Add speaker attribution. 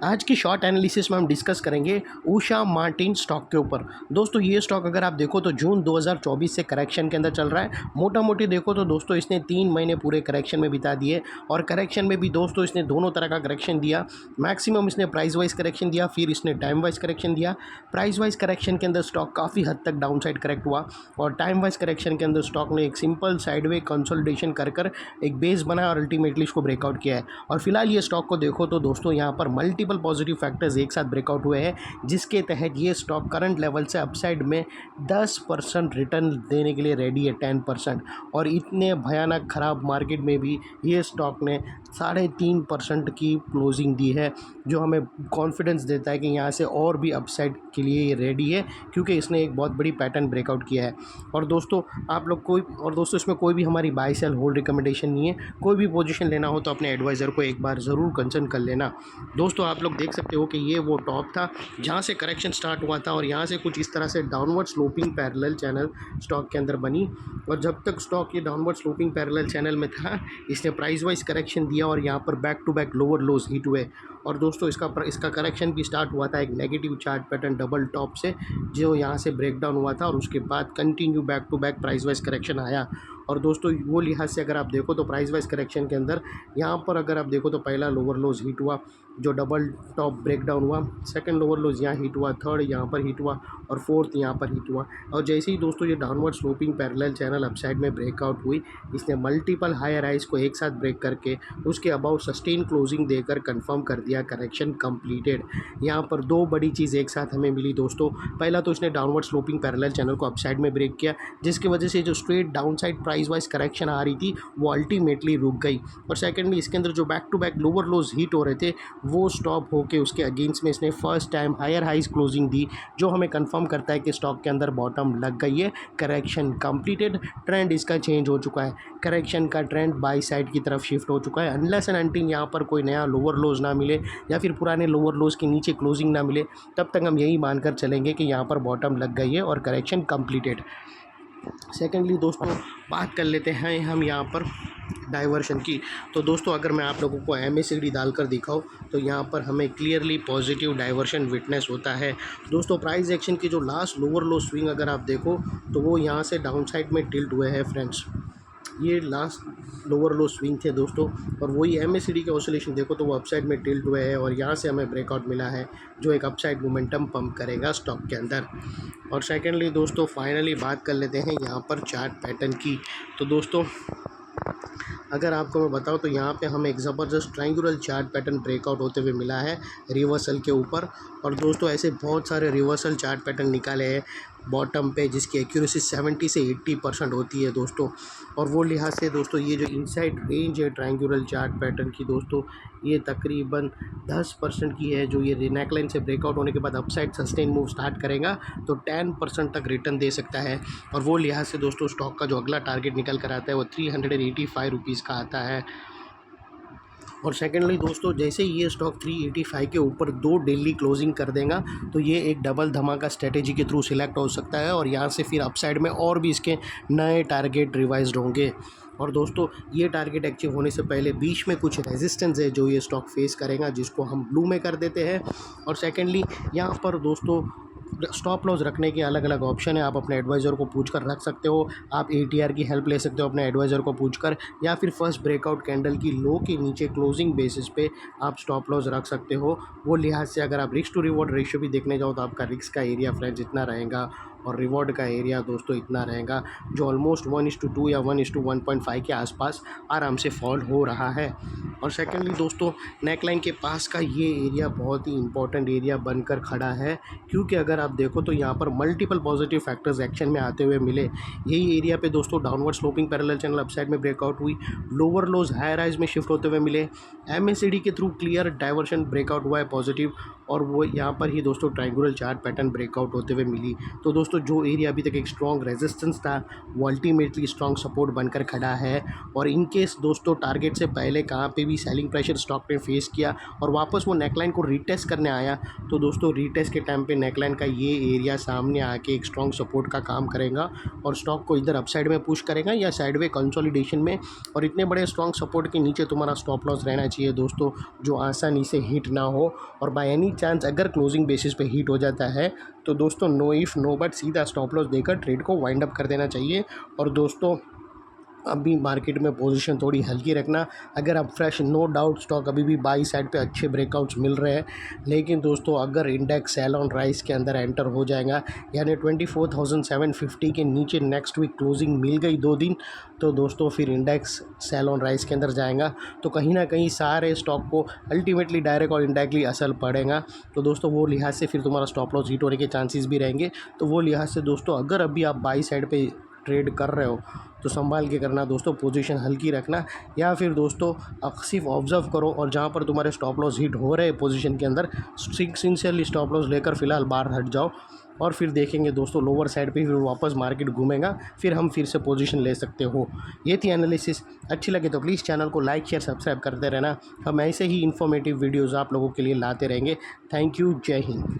Speaker 1: आज की short analysis में हम डिस्कस करेंगे उषा मार्टिन स्टॉक के ऊपर। दोस्तों ये स्टॉक अगर आप देखो तो जून 2024 से करेक्शन के अंदर चल रहा है। मोटा मोटी देखो तो दोस्तों इसने 3 महीने पूरे करेक्शन में बिता दिए और करेक्शन में भी दोस्तों इसने दोनों तरह का करेक्शन दिया। मैक्सिमम इसने प्राइस वाइज करेक्शन दिया, फिर इसने टाइम वाइज करेक्शन दिया। प्राइस वाइज करेक्शन के अंदर स्टॉक काफ़ी हद तक डाउन साइड करेक्ट हुआ और टाइम वाइज करेक्शन के अंदर स्टॉक ने एक सिंपल साइडवे कंसोलिडेशन कर एक बेस बनाया और अल्टीमेटली इसको ब्रेकआउट किया है। और फिलहाल ये स्टॉक को देखो तो दोस्तों यहाँ पर मल्टीपल पॉजिटिव फैक्टर्स एक साथ ब्रेकआउट हुए हैं, जिसके तहत ये स्टॉक करंट लेवल से अपसाइड में 10% रिटर्न देने के लिए रेडी है, 10%। और इतने भयानक ख़राब मार्केट में भी ये स्टॉक ने 3.5% की क्लोजिंग दी है, जो हमें कॉन्फिडेंस देता है कि यहाँ से और भी अपसाइड के लिए ये रेडी है, क्योंकि इसने एक बहुत बड़ी पैटर्न ब्रेकआउट किया है। और दोस्तों इसमें कोई भी हमारी बाय सेल होल्ड रिकमेंडेशन नहीं है। कोई भी पोजीशन लेना हो तो अपने एडवाइज़र को एक बार ज़रूर कंसल्ट कर लेना। दोस्तों आप लोग देख सकते हो कि ये वो टॉप था जहाँ से करेक्शन स्टार्ट हुआ था और यहाँ से कुछ इस तरह से downward sloping parallel channel stock के अंदर बनी। और जब तक स्टॉक ये डाउनवर्ड स्लोपिंग पैरेलल चैनल में था, इसने प्राइस वाइज करेक्शन दिया और यहाँ पर back to back lower lows hit हुए। और दोस्तों इसका करेक्शन भी स्टार्ट हुआ था एक negative chart pattern double top से, जो यहाँ से ब्रेक डाउन हुआ था और उसके बाद continue back to back price wise correction आया। और दोस्तों वो लिहाज से अगर आप देखो तो प्राइस वाइज करेक्शन के अंदर यहाँ पर अगर आप देखो तो पहला लोअर लोज हिट हुआ, जो डबल टॉप ब्रेक डाउन हुआ। सेकंड लोअर लोज यहाँ हिट हुआ, थर्ड यहाँ पर हिट हुआ और फोर्थ यहाँ पर हिट हुआ। और जैसे ही दोस्तों ये downward sloping parallel channel upside में ब्रेकआउट हुई, इसने मल्टीपल हायर हाइज को एक साथ ब्रेक करके उसके अबाउ सस्टेन क्लोजिंग देकर कंफर्म कर दिया करेक्शन कंप्लीटेड। यहाँ पर दो बड़ी चीज़ एक साथ हमें मिली दोस्तों। पहला तो इसने डाउनवर्ड स्लोपिंग पैरेलल चैनल को अपसाइड में ब्रेक किया, जिसकी वजह से जो straight down side price wise correction आ रही थी वो अल्टीमेटली रुक गई। और सेकेंडली इसके अंदर जो back to back lower lows hit हो रहे थे वो स्टॉप होके उसके अगेंस्ट में इसने first time higher highs closing दी, जो हमें कंफर्म करता है कि स्टॉक के अंदर बॉटम लग गई है, करेक्शन कंप्लीटेड, ट्रेंड इसका चेंज हो चुका है, करेक्शन का ट्रेंड बाई साइड की तरफ शिफ्ट हो चुका है। अनलेस एंड अनटिल यहाँ पर कोई नया लोअर लोज ना मिले या फिर पुराने लोअर लोज के नीचे क्लोजिंग ना मिले, तब तक हम यही मानकर चलेंगे कि यहाँ पर बॉटम लग गई है और करेक्शन कंप्लीटेड। सेकेंडली दोस्तों बात कर लेते हैं हम यहाँ पर डाइवर्शन की। तो दोस्तों अगर मैं आप लोगों को MACD डालकर दिखाऊं तो यहाँ पर हमें क्लियरली पॉजिटिव डाइवर्शन विटनेस होता है। दोस्तों प्राइस एक्शन की जो लास्ट लोअर लो स्विंग अगर आप देखो तो वो यहाँ से डाउन साइड में टिल्ट हुए हैं फ्रेंड्स। ये लास्ट लोअर लो स्विंग थे दोस्तों, और वही MACD के ऑसिलेशन देखो तो वो अपसाइड में टिल्ट हुए हैं और यहाँ से हमें ब्रेकआउट मिला है, जो एक अपसाइड मोमेंटम पंप करेगा स्टॉक के अंदर। और सेकेंडली दोस्तों फाइनली बात कर लेते हैं यहाँ पर चार्ट पैटर्न की। तो दोस्तों अगर आपको मैं बताऊं तो यहाँ पे हमें एक ज़बरदस्त ट्रायंगुलर चार्ट पैटर्न ब्रेकआउट होते हुए मिला है रिवर्सल के ऊपर। और दोस्तों ऐसे बहुत सारे रिवर्सल चार्ट पैटर्न निकाले हैं बॉटम पे, जिसकी एक्यूरेसी 70 से 80% होती है दोस्तों। और वो लिहाज से दोस्तों ये जो इनसाइड रेंज है ट्रायंगुलर चार्ट पैटर्न की दोस्तों, ये तकरीबन 10% की है, जो ये नेकलाइन से ब्रेकआउट होने के बाद अपसाइड सस्टेन मूव स्टार्ट करेगा तो 10% तक रिटर्न दे सकता है। और वो लिहाज से दोस्तों स्टॉक का जो अगला टारगेट निकल कर आता है वो 385 रुपीज़ का आता है। और सेकेंडली दोस्तों जैसे ही ये स्टॉक 385 के ऊपर 2 डेली क्लोजिंग कर देगा तो ये एक डबल धमाका स्ट्रेटेजी के थ्रू सिलेक्ट हो सकता है और यहाँ से फिर अपसाइड में और भी इसके नए टारगेट रिवाइज्ड होंगे। और दोस्तों ये टारगेट अचीव होने से पहले बीच में कुछ रेजिस्टेंस है जो ये स्टॉक फेस करेगा, जिसको हम ब्लू में कर देते हैं। और सेकेंडली यहाँ पर दोस्तों स्टॉप लॉस रखने के अलग अलग ऑप्शन है, आप अपने एडवाइज़र को पूछकर रख सकते हो। आप ATR की हेल्प ले सकते हो अपने एडवाइज़र को पूछकर, या फिर फर्स्ट ब्रेकआउट कैंडल की लो के नीचे क्लोजिंग बेसिस पे आप स्टॉप लॉस रख सकते हो। वो लिहाज से अगर आप रिस्क टू रिवॉर्ड रेशियो भी देखने जाओ तो आपका रिस्क का एरिया फ्रेंड्स इतना रहेगा और रिवॉर्ड का एरिया दोस्तों इतना रहेगा, जो ऑलमोस्ट 1:2 या 1:1.5 के आसपास आराम से फॉल हो रहा है। और सेकेंडली दोस्तों नेकलाइन के पास का ये एरिया बहुत ही इंपॉर्टेंट एरिया बनकर खड़ा है, क्योंकि अगर आप देखो तो यहाँ पर मल्टीपल पॉजिटिव फैक्टर्स एक्शन में आते हुए मिले। यही एरिया पे दोस्तों downward sloping parallel channel upside में ब्रेकआउट हुई, लोअर लोज हायर हाइज में शिफ्ट होते हुए मिले, MACD के थ्रू क्लियर डाइवर्शन ब्रेकआउट हुआ है पॉजिटिव, और वो यहाँ पर ही दोस्तों ट्रायंगुलर चार्ट पैटर्न ब्रेकआउट होते हुए मिली। तो दोस्तों जो एरिया अभी तक एक स्ट्रॉन्ग रेजिस्टेंस था वो अल्टीमेटली स्ट्रॉन्ग सपोर्ट बनकर खड़ा है। और इन केस दोस्तों टारगेट से पहले कहाँ पे भी सेलिंग प्रेशर स्टॉक ने फेस किया और वापस वो नेकलाइन को रीटेस्ट करने आया, तो दोस्तों रीटेस्ट के टाइम पे नेकलाइन का ये एरिया सामने आके एक स्ट्रॉन्ग सपोर्ट का काम करेगा और स्टॉक को इधर अपसाइड में पुश करेगा या साइडवे कंसोलिडेशन में। और इतने बड़े स्ट्रॉन्ग सपोर्ट के नीचे तुम्हारा स्टॉप लॉस रहना चाहिए दोस्तों, जो आसानी से हिट ना हो। और बाय एनी चांस अगर क्लोजिंग बेसिस पे हिट हो जाता है तो दोस्तों नो इफ़ नो बट सीधा स्टॉप लॉस देकर ट्रेड को वाइंड अप कर देना चाहिए। और दोस्तों अभी मार्केट में पोजीशन थोड़ी हल्की रखना। अगर अब फ्रेश नो डाउट स्टॉक अभी भी बाई साइड पे अच्छे ब्रेकआउट्स मिल रहे हैं, लेकिन दोस्तों अगर इंडेक्स सेल ऑन राइज के अंदर एंटर हो जाएगा यानी 24,750 के नीचे नेक्स्ट वीक क्लोजिंग मिल गई 2 दिन, तो दोस्तों फिर इंडेक्स सेल ऑन राइज के अंदर जाएगा तो कहीं ना कहीं सारे स्टॉक को अल्टीमेटली डायरेक्ट और इनडायरेक्टली असर पड़ेगा। तो दोस्तों वो लिहाज से फिर तुम्हारा स्टॉप लॉस हिट होने के चांसेस भी रहेंगे। तो वो लिहाज से दोस्तों अगर अभी आप बाई साइड पे ट्रेड कर रहे हो तो संभाल के करना दोस्तों, पोजीशन हल्की रखना। या फिर दोस्तों सिर्फ ऑब्जर्व करो और जहाँ पर तुम्हारे स्टॉप लॉस हिट हो रहे हैं पोजीशन के अंदर सिंसियरली स्टॉप लॉस लेकर फ़िलहाल बाहर हट जाओ। और फिर देखेंगे दोस्तों लोअर साइड पे फिर वापस मार्केट घूमेगा, फिर हम फिर से पोजीशन ले सकते हो। ये थी एनालिसिस। अच्छी लगे तो प्लीज़ चैनल को लाइक शेयर सब्सक्राइब करते रहना। हम ऐसे ही इन्फॉर्मेटिव वीडियोज़ आप लोगों के लिए लाते रहेंगे। Thank you. जय हिंद।